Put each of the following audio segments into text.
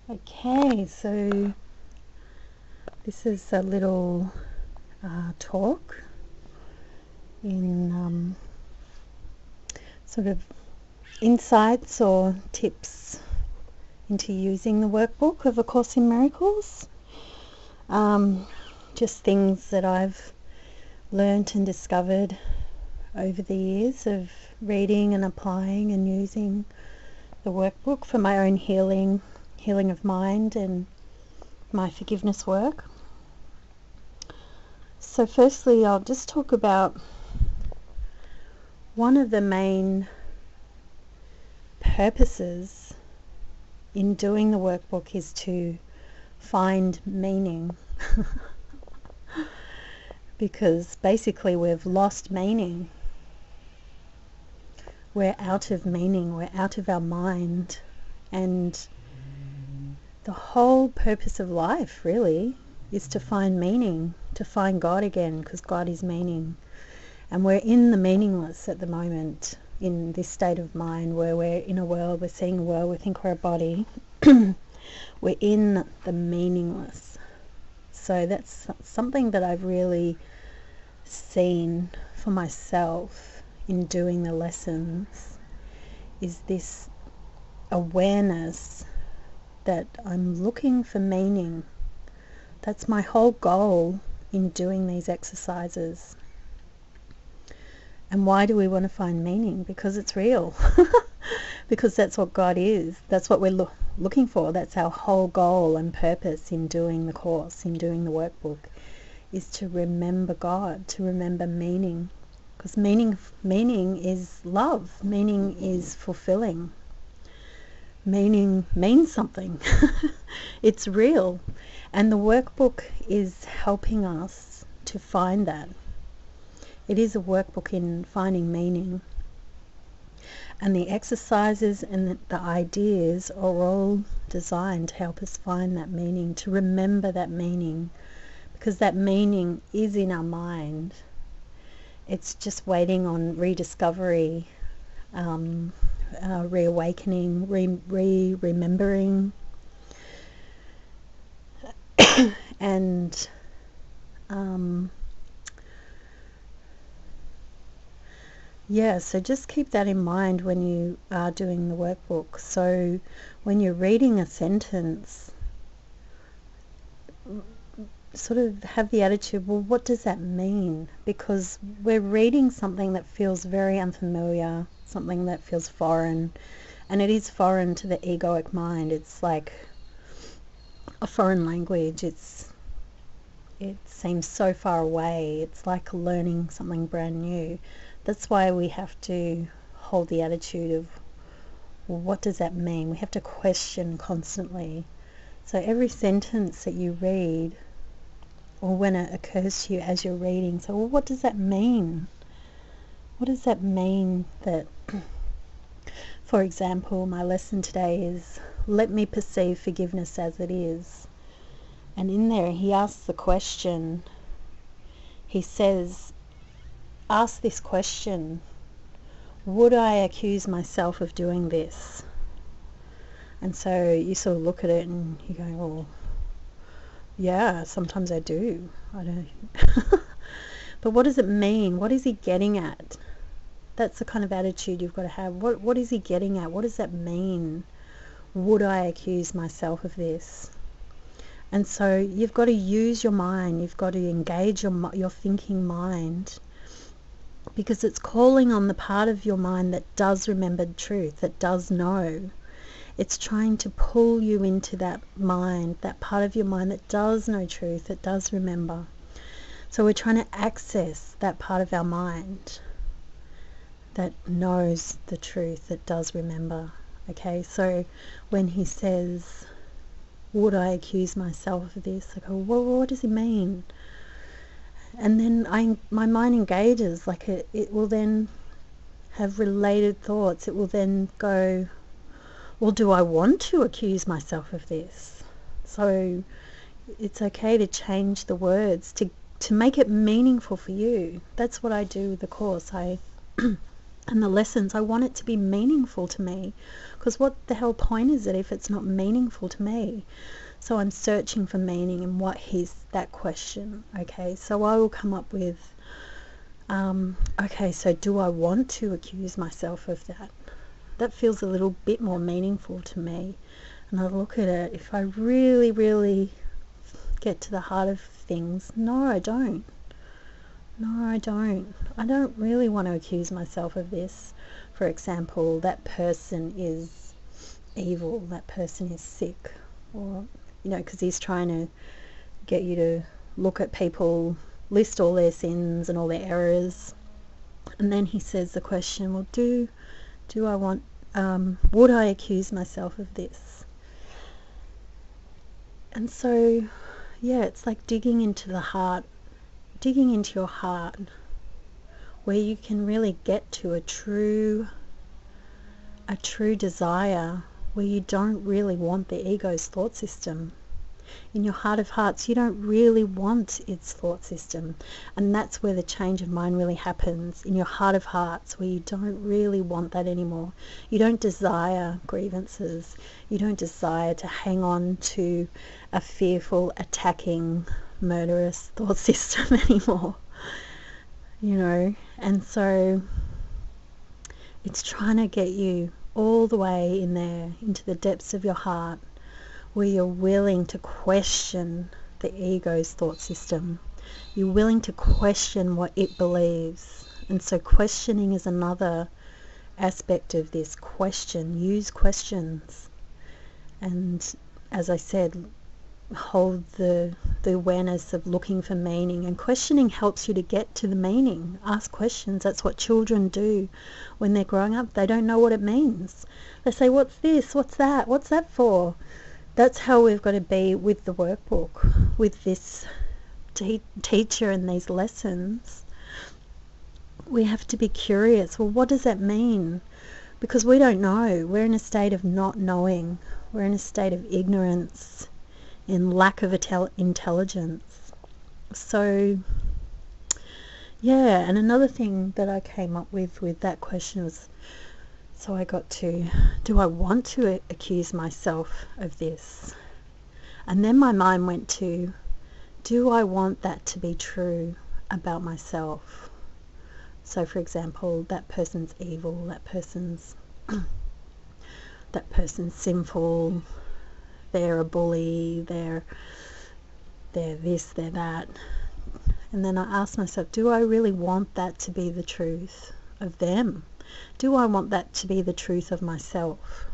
Okay, so this is a little talk in sort of insights or tips into using the workbook of A Course in Miracles. Just things that I've learnt and discovered over the years of reading and applying and using the workbook for my own healing of mind and my forgiveness work. So firstly, I'll just talk about one of the main purposes in doing the workbook is to find meaning. Because basically we've lost meaning. We're out of meaning, we're out of our mind, and the whole purpose of life really is to find meaning, to find God again, because God is meaning. And we're in the meaningless at the moment, in this state of mind where we're in a world, we're seeing a world, we think we're a body. We're in the meaningless. So that's something that I've really seen for myself in doing the lessons, is this awareness that I'm looking for meaning. That's my whole goal in doing these exercises. And why do we want to find meaning? Because it's real. Because that's what God is. That's what we're looking for. That's our whole goal and purpose in doing the course, in doing the workbook, is to remember God, to remember meaning. Because meaning is love. Meaning is fulfilling. Meaning means something. It's real. And the workbook is helping us to find that. It is a workbook in finding meaning. And the exercises and the ideas are all designed to help us find that meaning, to remember that meaning, because that meaning is in our mind. It's just waiting on rediscovery, reawakening, remembering, and so just keep that in mind when you are doing the workbook. So when you're reading a sentence, sort of have the attitude, well, what does that mean? Because we're reading something that feels very unfamiliar, something that feels foreign, and it is foreign to the egoic mind. It's like a foreign language. It seems so far away. It's like learning something brand new. That's why we have to hold the attitude of, well, what does that mean? We have to question constantly. So every sentence that you read, or when it occurs to you as you're reading, so, well, what does that mean? What does that mean that, for example, my lesson today is, let me perceive forgiveness as it is. And in there he asks the question, he says, ask this question, would I accuse myself of doing this? And so you sort of look at it and you go, well, yeah, sometimes I do. I don't. But what does it mean? What is he getting at? That's the kind of attitude you've got to have. What is he getting at? What does that mean? Would I accuse myself of this? And so you've got to use your mind. You've got to engage your thinking mind, because it's calling on the part of your mind that does remember truth, that does know. It's trying to pull you into that mind, that part of your mind that does know truth, that does remember. So we're trying to access that part of our mind that knows the truth, that does remember. Okay, so when he says, would I accuse myself of this? I go, well, what does he mean? And then my mind engages, like it will then have related thoughts. It will then go, well, do I want to accuse myself of this? So it's okay to change the words to make it meaningful for you. That's what I do with the course. I And the lessons, I want it to be meaningful to me, because what the hell point is it if it's not meaningful to me? So I'm searching for meaning in what is that question. Okay, so I will come up with, okay, so do I want to accuse myself of that? That feels a little bit more meaningful to me. And I look at it, if I really, really get to the heart of things, no, I don't. No, I don't. I don't really want to accuse myself of this. For example, that person is evil, that person is sick, or, you know, because he's trying to get you to look at people, list all their sins and all their errors, and then he says the question, well, do I want, would I accuse myself of this? And so, yeah, it's like digging into the heart, digging into your heart, where you can really get to a true desire, where you don't really want the ego's thought system. In your heart of hearts, you don't really want its thought system. And that's where the change of mind really happens, in your heart of hearts, where you don't really want that anymore. You don't desire grievances. You don't desire to hang on to a fearful, attacking, murderous thought system anymore. You know, and so it's trying to get you all the way in there, into the depths of your heart, where you're willing to question the ego's thought system. You're willing to question what it believes. And so questioning is another aspect of this. Question. Use questions. And as I said, hold the awareness of looking for meaning. And questioning helps you to get to the meaning. Ask questions. That's what children do when they're growing up. They don't know what it means. They say, what's this? What's that? What's that for? That's how we've got to be with the workbook, with this teacher and these lessons. We have to be curious. Well, what does that mean? Because we don't know. We're in a state of not knowing. We're in a state of ignorance, in lack of intelligence. So, yeah, and another thing that I came up with that question was, so I got to, do I want to accuse myself of this? And then my mind went to, do I want that to be true about myself? So, for example, that person's evil, that person's sinful, they're a bully, they're this, they're that. And then I asked myself, do I really want that to be the truth of them? Do I want that to be the truth of myself?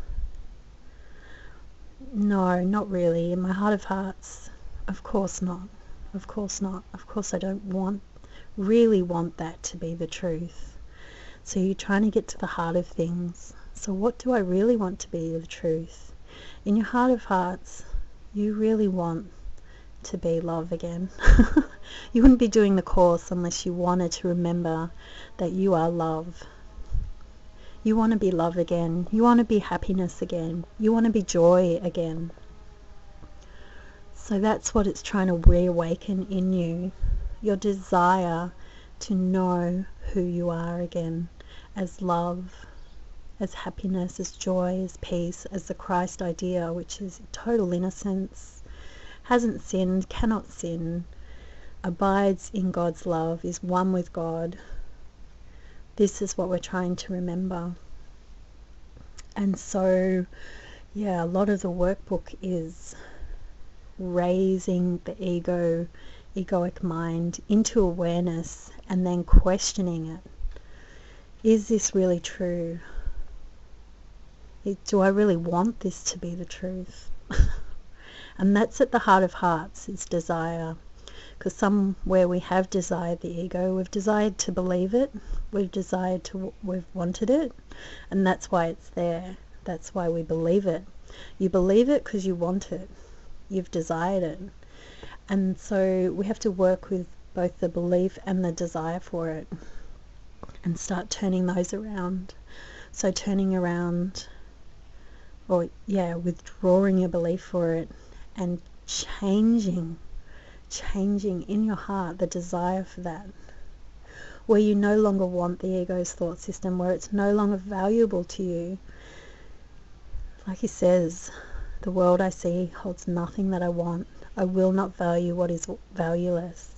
No, not really. In my heart of hearts, of course not. Of course not. Of course I don't really want that to be the truth. So you're trying to get to the heart of things. So what do I really want to be the truth? In your heart of hearts, you really want to be love again. You wouldn't be doing the course unless you wanted to remember that you are love. You want to be love again. You want to be happiness again. You want to be joy again. So that's what it's trying to reawaken in you. Your desire to know who you are again, as love, as happiness, as joy, as peace, as the Christ idea, which is total innocence, hasn't sinned, cannot sin, abides in God's love, is one with God. This is what we're trying to remember. And so, yeah, a lot of the workbook is raising the egoic mind into awareness and then questioning it. Is this really true? Do I really want this to be the truth? And that's at the heart of hearts, is desire. Because somewhere we have desired the ego, we've desired to believe it, we've wanted it, and that's why it's there. That's why we believe it. You believe it because you want it. You've desired it. And so we have to work with both the belief and the desire for it and start turning those around. So turning around, or withdrawing your belief for it and changing in your heart the desire for that. where you no longer want the ego's thought system, where it's no longer valuable to you. Like he says, the world I see holds nothing that I want. I will not value what is valueless.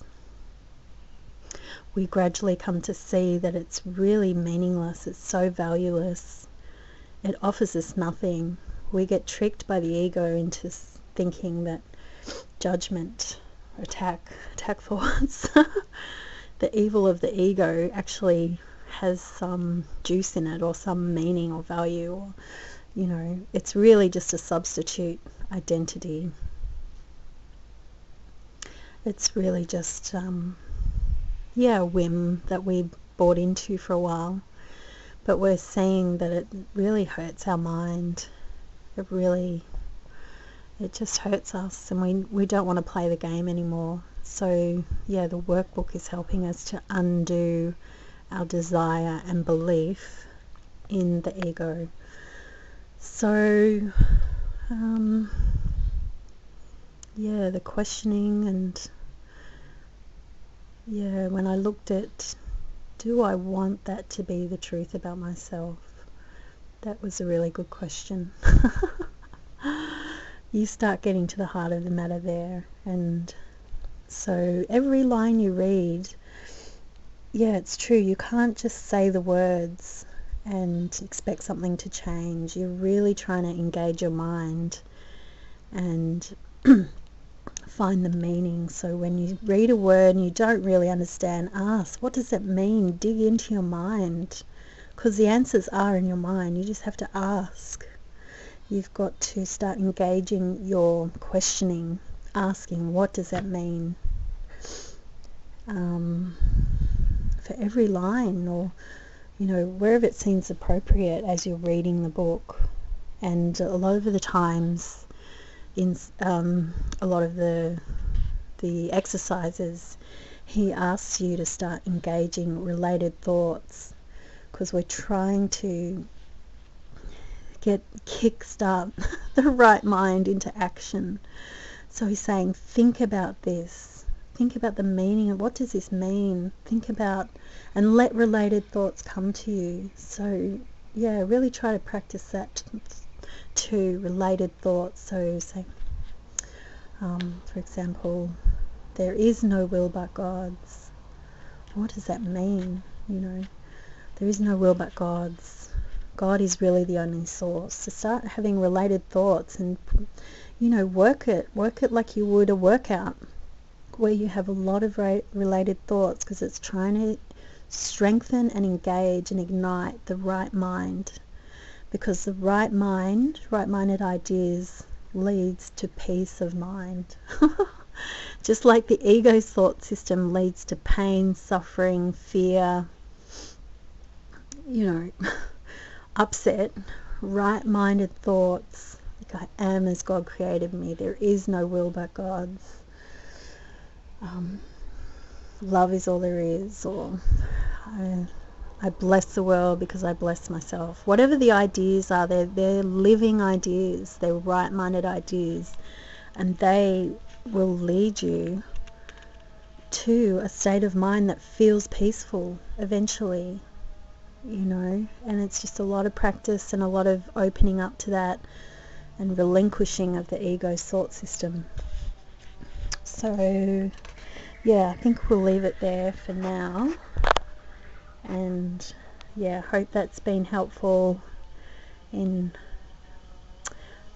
We gradually come to see that it's really meaningless. It's so valueless. It offers us nothing. We get tricked by the ego into thinking that judgment, attack thoughts, the evil of the ego actually has some juice in it, or some meaning or value, or, you know, it's really just a substitute identity. It's really just a whim that we bought into for a while, but we're seeing that it really hurts our mind. It just hurts us, and we don't want to play the game anymore. So yeah, the workbook is helping us to undo our desire and belief in the ego. So the questioning, and when I looked at, do I want that to be the truth about myself? That was a really good question. You start getting to the heart of the matter there. And so every line you read, it's true, you can't just say the words and expect something to change. You're really trying to engage your mind and find the meaning. So when you read a word and you don't really understand, ask, what does it mean? Dig into your mind, because the answers are in your mind. You just have to ask. You've got to start engaging your questioning, asking, what does that mean? For every line, or wherever it seems appropriate as you're reading the book. And a lot of the times in a lot of the exercises, he asks you to start engaging related thoughts, because we're trying to kickstart the right mind into action. So he's saying, think about this. Think about the meaning of, what does this mean? Think about, and let related thoughts come to you. So really try to practice that to related thoughts. So say, for example, there is no will but God's. What does that mean? There is no will but God's. God is really the only source. So start having related thoughts, and work it like you would a workout, where you have a lot of related thoughts, because it's trying to strengthen and engage and ignite the right mind, because the right-minded ideas leads to peace of mind. Just like the ego's thought system leads to pain, suffering, fear, upset. Right-minded thoughts, like I am as God created me, there is no will but God's, love is all there is, or I bless the world because I bless myself. Whatever the ideas are, they're living ideas, they're right-minded ideas, and they will lead you to a state of mind that feels peaceful eventually. And it's just a lot of practice and a lot of opening up to that and relinquishing of the ego's thought system. So I think we'll leave it there for now, and hope that's been helpful in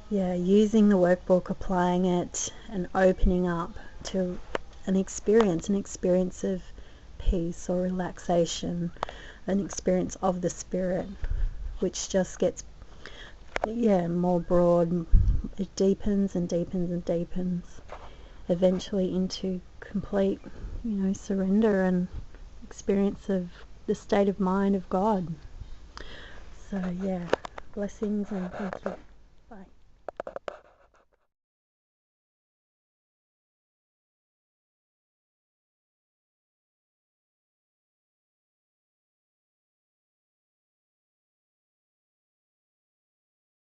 using the workbook, applying it, and opening up to an experience of peace or relaxation, an experience of the spirit, which just gets more broad. It deepens and deepens and deepens, eventually into complete surrender and experience of the state of mind of God. So blessings, and thank you.